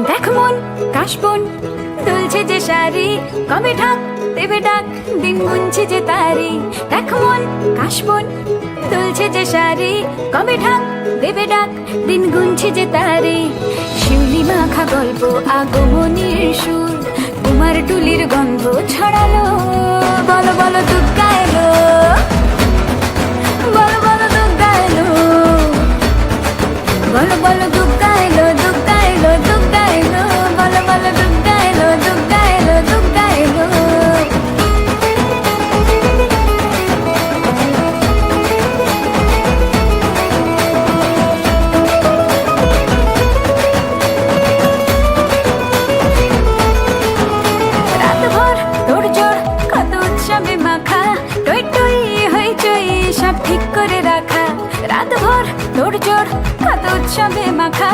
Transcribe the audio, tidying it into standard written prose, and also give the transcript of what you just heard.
দেখ মন কাশবন দুলছে যে শাড়ি, কবে ঢাক দেবে ডাক, দিন গুনছে যে তারি। দেখ মন কাশবন দুলছে যে শাড়ি, কবে ঢাক দেবে ডাক, দিন গুনছে যে তারি। শিউলি মাখা গল্প আগমনীর সুর, কুমার টুলির গন্ধ ছড়ালো। বলো বলো দুর্গা এলো, বলো বলো দুর্গা এলো, বলো বলো দুর্গা এলো, দুর্গা এলো, দুর্গা এলো, বলো বলো দুর্গা এলো, দুর্গা এলো, দুর্গা এলো। রাতভর তোড়জোড় কত উৎসবে মাখা, টই টই হইচই সব ঠিক করে রাখা। রাতভর তোড়জোড় কত উৎসবে মাখা,